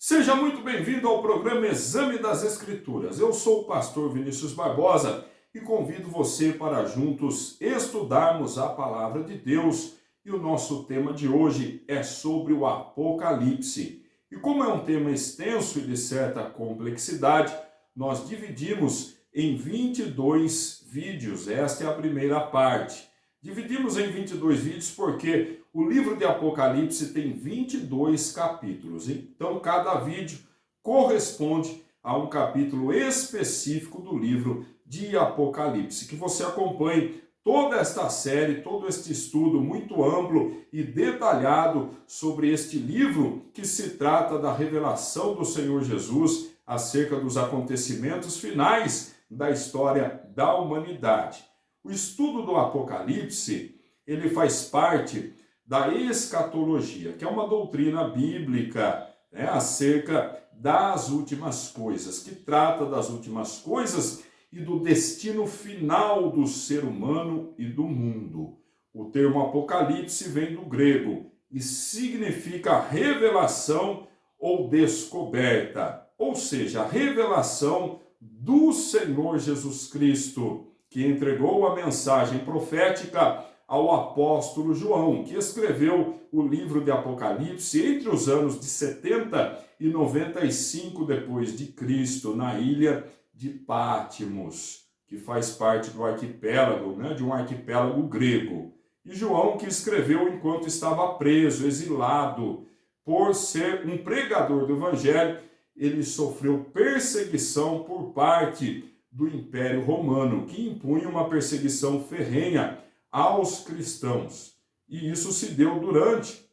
Seja muito bem-vindo ao programa Exame das Escrituras. Eu sou o pastor Vinícius Barbosa e convido você para juntos estudarmos a palavra de Deus. E o nosso tema de hoje é sobre o Apocalipse. E como é um tema extenso e de certa complexidade, nós dividimos em 22 vídeos. Esta é a primeira parte. Dividimos em 22 vídeos porque o livro de Apocalipse tem 22 capítulos. Então, cada vídeo corresponde a um capítulo específico do livro de Apocalipse. Que você acompanhe toda esta série, todo este estudo muito amplo e detalhado sobre este livro que se trata da revelação do Senhor Jesus acerca dos acontecimentos finais da história da humanidade. O estudo do Apocalipse, ele faz parte da escatologia, que é uma doutrina bíblica, acerca das últimas coisas, que trata das últimas coisas e do destino final do ser humano e do mundo. O termo Apocalipse vem do grego e significa revelação ou descoberta, ou seja, a revelação do Senhor Jesus Cristo, que entregou a mensagem profética ao apóstolo João, que escreveu o livro de Apocalipse entre os anos de 70 e 95 depois de Cristo, na ilha de Patmos, que faz parte do arquipélago, de um arquipélago grego. E João, que escreveu enquanto estava preso, exilado, por ser um pregador do evangelho, ele sofreu perseguição por parte do Império Romano, que impunha uma perseguição ferrenha aos cristãos. E isso se deu durante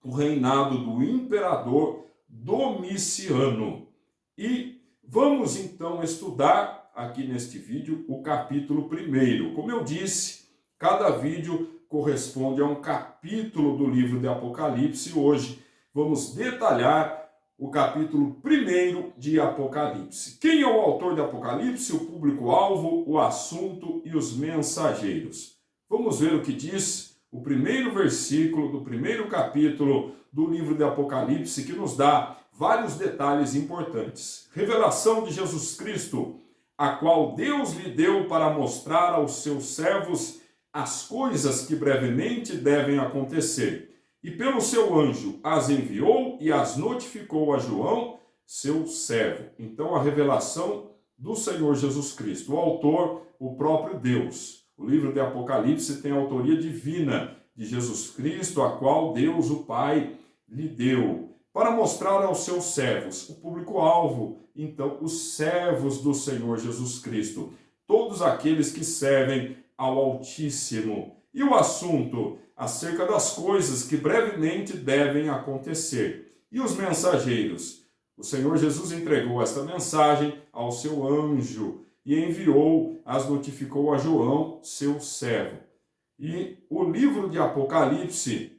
o reinado do imperador Domiciano. E vamos então estudar aqui neste vídeo o capítulo 1. Como eu disse, cada vídeo corresponde a um capítulo do livro de Apocalipse. Hoje vamos detalhar o capítulo 1 de Apocalipse. Quem é o autor de Apocalipse? O público-alvo, o assunto e os mensageiros. Vamos ver o que diz o primeiro versículo do primeiro capítulo do livro de Apocalipse, que nos dá vários detalhes importantes. Revelação de Jesus Cristo, a qual Deus lhe deu para mostrar aos seus servos as coisas que brevemente devem acontecer. E pelo seu anjo as enviou e as notificou a João, seu servo. Então, a revelação do Senhor Jesus Cristo, o autor, o próprio Deus. O livro de Apocalipse tem a autoria divina de Jesus Cristo, a qual Deus, o Pai, lhe deu, para mostrar aos seus servos, o público-alvo, então, os servos do Senhor Jesus Cristo, todos aqueles que servem ao Altíssimo. E o assunto acerca das coisas que brevemente devem acontecer. E os mensageiros? O Senhor Jesus entregou esta mensagem ao seu anjo e enviou, as notificou a João, seu servo. E o livro de Apocalipse,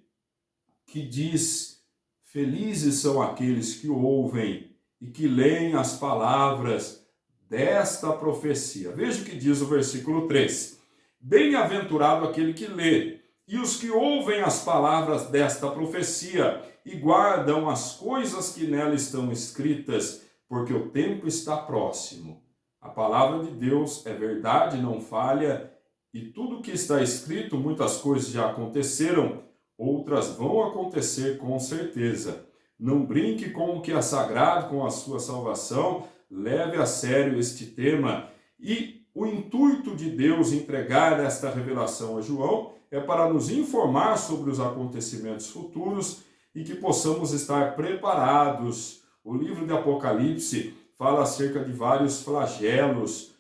que diz: felizes são aqueles que ouvem e que leem as palavras desta profecia. Veja o que diz o versículo 3. Bem-aventurado aquele que lê, e os que ouvem as palavras desta profecia e guardam as coisas que nela estão escritas, porque o tempo está próximo. A palavra de Deus é verdade, não falha, e tudo que está escrito, muitas coisas já aconteceram, outras vão acontecer com certeza. Não brinque com o que é sagrado, com a sua salvação, leve a sério este tema. E o intuito de Deus entregar esta revelação a João é para nos informar sobre os acontecimentos futuros e que possamos estar preparados. O livro de Apocalipse fala acerca de vários flagelos,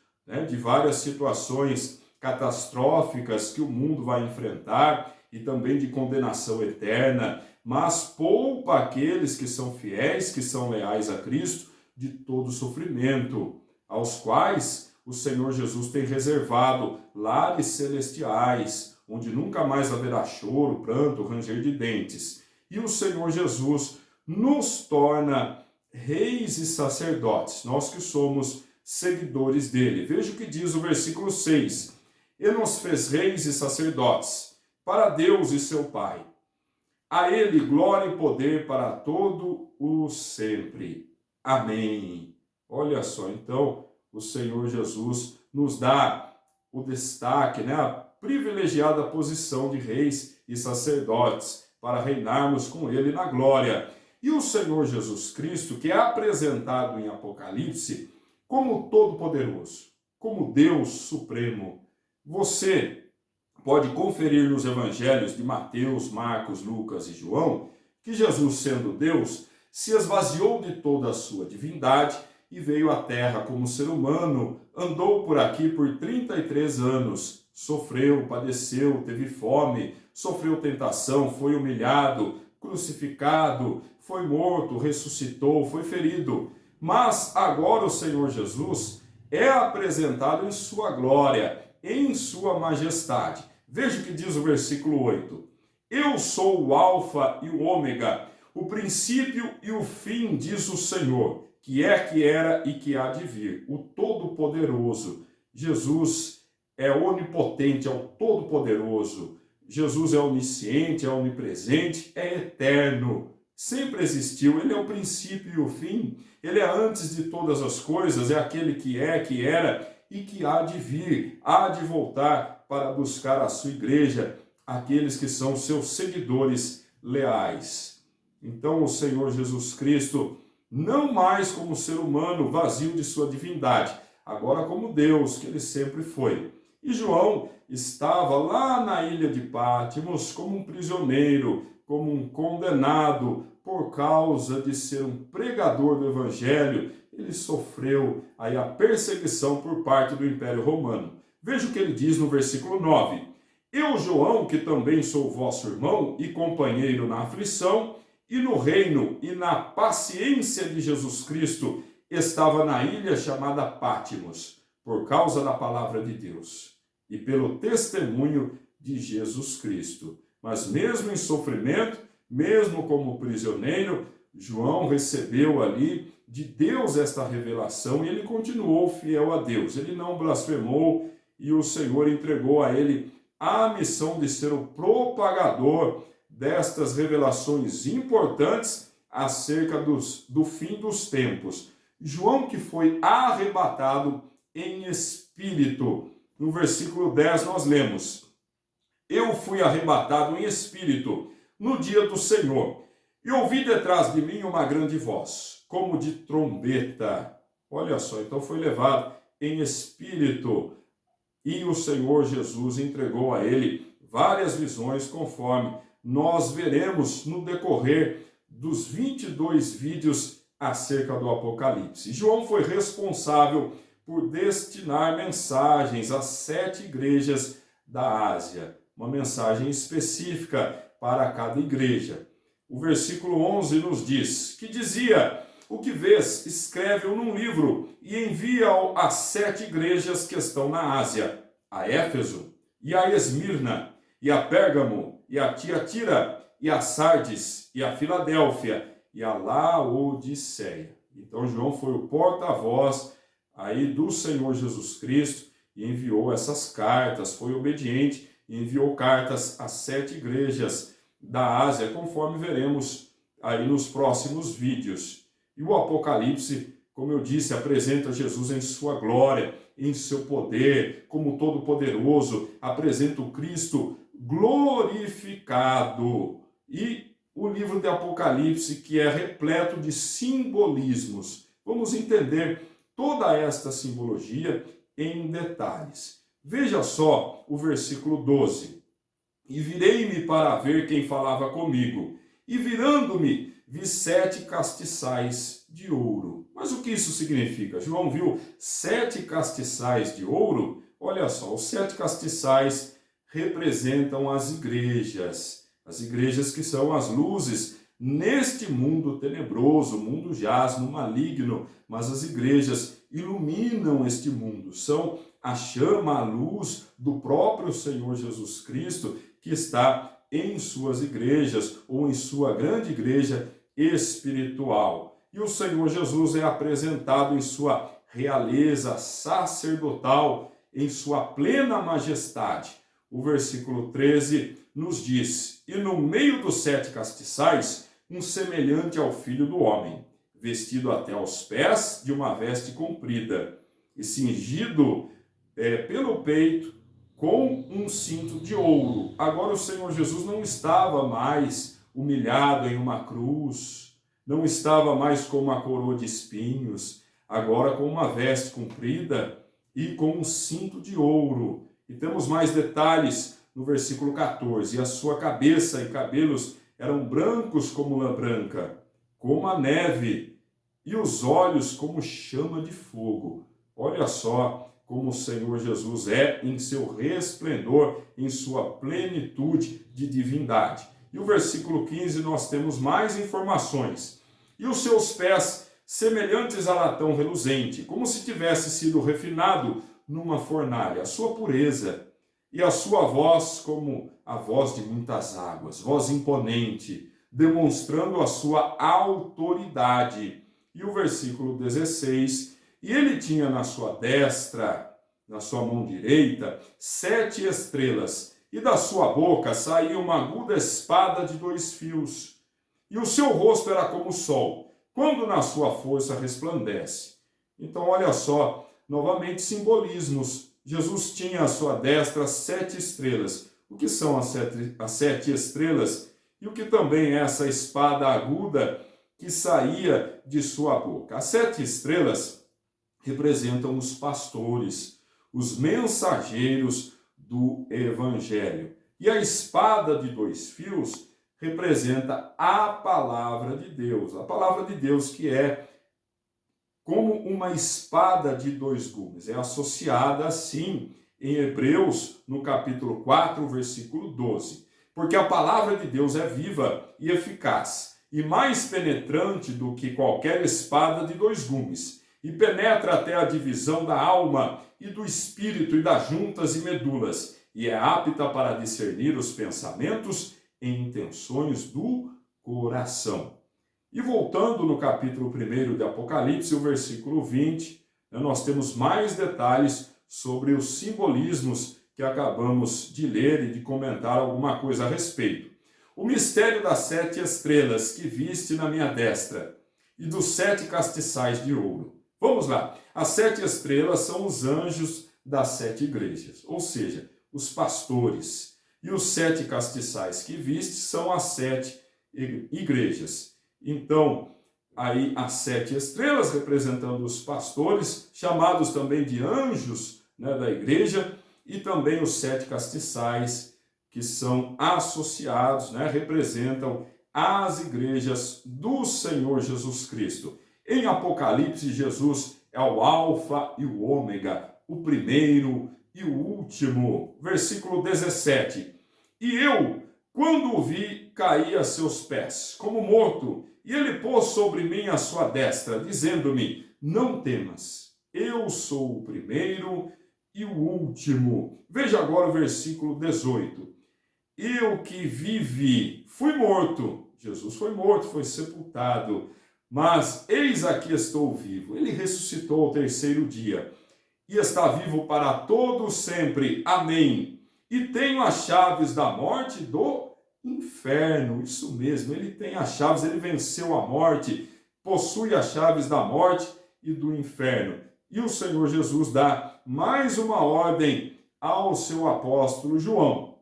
de várias situações catastróficas que o mundo vai enfrentar e também de condenação eterna, mas poupa aqueles que são fiéis, que são leais a Cristo, de todo sofrimento, aos quais o Senhor Jesus tem reservado lares celestiais, onde nunca mais haverá choro, pranto, ranger de dentes. E o Senhor Jesus nos torna reis e sacerdotes, nós que somos seguidores dele. Veja o que diz o versículo 6. E nos fez reis e sacerdotes para Deus e seu Pai. A ele glória e poder para todo o sempre. Amém. Olha só, então, o Senhor Jesus nos dá o destaque, né, a privilegiada posição de reis e sacerdotes para reinarmos com ele na glória. E o Senhor Jesus Cristo, que é apresentado em Apocalipse como Todo-Poderoso, como Deus Supremo. Você pode conferir nos evangelhos de Mateus, Marcos, Lucas e João que Jesus, sendo Deus, se esvaziou de toda a sua divindade e veio à terra como ser humano, andou por aqui por 33 anos, sofreu, padeceu, teve fome, sofreu tentação, foi humilhado, crucificado, foi morto, ressuscitou, foi ferido. Mas agora o Senhor Jesus é apresentado em sua glória, em sua majestade. Veja o que diz o versículo 8. Eu sou o alfa e o ômega, o princípio e o fim, diz o Senhor, que é, que era e que há de vir, o Todo-Poderoso. Jesus é onipotente, é o Todo-Poderoso. Jesus é onisciente, é onipresente, é eterno. Sempre existiu, ele é o princípio e o fim. Ele é antes de todas as coisas, é aquele que é, que era e que há de vir, há de voltar para buscar a sua igreja, aqueles que são seus seguidores leais. Então o Senhor Jesus Cristo, não mais como ser humano vazio de sua divindade, agora como Deus, que ele sempre foi. E João estava lá na ilha de Patmos como um prisioneiro, como um condenado, por causa de ser um pregador do Evangelho. Ele sofreu aí a perseguição por parte do Império Romano. Veja o que ele diz no versículo 9. Eu, João, que também sou vosso irmão e companheiro na aflição, e no reino e na paciência de Jesus Cristo, estava na ilha chamada Patmos, por causa da palavra de Deus e pelo testemunho de Jesus Cristo. Mas mesmo em sofrimento, mesmo como prisioneiro, João recebeu ali de Deus esta revelação e ele continuou fiel a Deus. Ele não blasfemou e o Senhor entregou a ele a missão de ser o propagador destas revelações importantes acerca do fim dos tempos. João, que foi arrebatado em espírito. No versículo 10 nós lemos: Eu fui arrebatado em espírito no dia do Senhor, e ouvi detrás de mim uma grande voz, como de trombeta. Olha só, então foi levado em espírito, e o Senhor Jesus entregou a ele várias visões, conforme nós veremos no decorrer dos 22 vídeos acerca do Apocalipse. João foi responsável por destinar mensagens às 7 igrejas da Ásia, uma mensagem específica para cada igreja. O versículo 11 nos diz que dizia: O que vês, escreve-o num livro e envia-o às 7 igrejas que estão na Ásia, a Éfeso, e a Esmirna, e a Pérgamo, e a Tiatira, e a Sardes, e a Filadélfia, e a Laodiceia. Então João foi o porta-voz aí do Senhor Jesus Cristo e enviou essas cartas, foi obediente e enviou cartas às 7 igrejas da Ásia, conforme veremos aí nos próximos vídeos. E o Apocalipse, como eu disse, apresenta Jesus em sua glória, em seu poder, como todo-poderoso, apresenta o Cristo glorificado. E o livro de Apocalipse, que é repleto de simbolismos. Vamos entender toda esta simbologia em detalhes. Veja só o versículo 12. E virei-me para ver quem falava comigo, e virando-me, vi 7 castiçais de ouro. Mas o que isso significa? João viu 7 castiçais de ouro? Olha só, os 7 castiçais representam as igrejas que são as luzes neste mundo tenebroso, o mundo jaz no maligno, mas as igrejas iluminam este mundo, são a chama, a luz do próprio Senhor Jesus Cristo que está em suas igrejas ou em sua grande igreja espiritual. E o Senhor Jesus é apresentado em sua realeza sacerdotal, em sua plena majestade. O versículo 13 nos diz: e no meio dos 7 castiçais, um semelhante ao Filho do Homem, vestido até aos pés de uma veste comprida, e cingido pelo peito com um cinto de ouro. Agora o Senhor Jesus não estava mais humilhado em uma cruz, não estava mais com uma coroa de espinhos, agora com uma veste comprida e com um cinto de ouro. E temos mais detalhes no versículo 14. E a sua cabeça e cabelos eram brancos como lã branca, como a neve, e os olhos como chama de fogo. Olha só como o Senhor Jesus é em seu resplendor, em sua plenitude de divindade. E o versículo 15 nós temos mais informações. E os seus pés semelhantes a latão reluzente, como se tivesse sido refinado numa fornalha, a sua pureza, e a sua voz como a voz de muitas águas, voz imponente, demonstrando a sua autoridade. E o versículo 16, e ele tinha na sua destra, na sua mão direita, 7 estrelas, e da sua boca saía uma aguda espada de 2 fios. E o seu rosto era como o sol, quando na sua força resplandece. Então, olha só, novamente simbolismos. Jesus tinha à sua destra 7 estrelas. O que são as 7 estrelas? E o que também é essa espada aguda que saía de sua boca? As 7 estrelas representam os pastores, os mensageiros do Evangelho. E a espada de 2 fios representa a palavra de Deus. A palavra de Deus que é como uma espada de 2 gumes. É associada assim em Hebreus, no capítulo 4, versículo 12. Porque a palavra de Deus é viva e eficaz, e mais penetrante do que qualquer espada de 2 gumes, e penetra até a divisão da alma e do espírito e das juntas e medulas, e é apta para discernir os pensamentos e intenções do coração. E voltando no capítulo 1 de Apocalipse, o versículo 20, nós temos mais detalhes sobre os simbolismos que acabamos de ler e de comentar alguma coisa a respeito. O mistério das 7 estrelas que viste na minha destra e dos 7 castiçais de ouro. Vamos lá. As 7 estrelas são os anjos das 7 igrejas, ou seja, os pastores. E os 7 castiçais que viste são as 7 igrejas. Então, aí as 7 estrelas representando os pastores, chamados também de anjos, da igreja, e também os 7 castiçais, que são associados, representam as igrejas do Senhor Jesus Cristo. Em Apocalipse, Jesus é o alfa e o ômega, o primeiro e o último. Versículo 17. E eu, quando o vi, caí a seus pés, como morto, e ele pôs sobre mim a sua destra, dizendo-me: não temas, eu sou o primeiro e o último. Veja agora o versículo 18. Eu que vivi, fui morto. Jesus foi morto, foi sepultado. Mas eis aqui estou vivo. Ele ressuscitou ao 3º dia. E está vivo para todo sempre. Amém. E tenho as chaves da morte e do inferno. Isso mesmo, ele tem as chaves, ele venceu a morte, possui as chaves da morte e do inferno. E o Senhor Jesus dá mais uma ordem ao seu apóstolo João.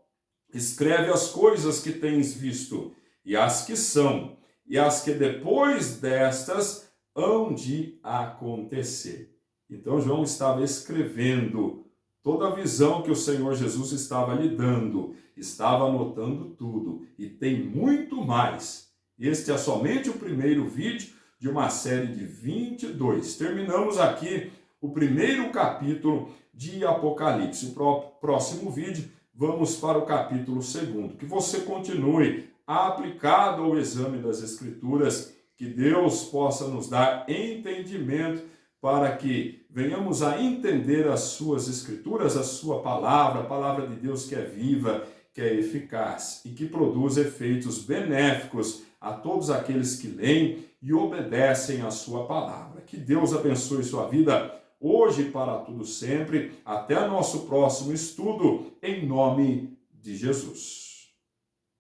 Escreve as coisas que tens visto, e as que são, e as que depois destas hão de acontecer. Então João estava escrevendo toda a visão que o Senhor Jesus estava lhe dando, estava anotando tudo, e tem muito mais. Este é somente o primeiro vídeo de uma série de 22. Terminamos aqui o primeiro capítulo de Apocalipse. O próximo vídeo vamos para o capítulo 2. Que você continue aplicado ao exame das Escrituras, que Deus possa nos dar entendimento para que venhamos a entender as suas Escrituras, a sua palavra, a palavra de Deus que é viva, que é eficaz e que produz efeitos benéficos a todos aqueles que leem e obedecem à sua palavra. Que Deus abençoe sua vida hoje e para tudo sempre. Até nosso próximo estudo, em nome de Jesus.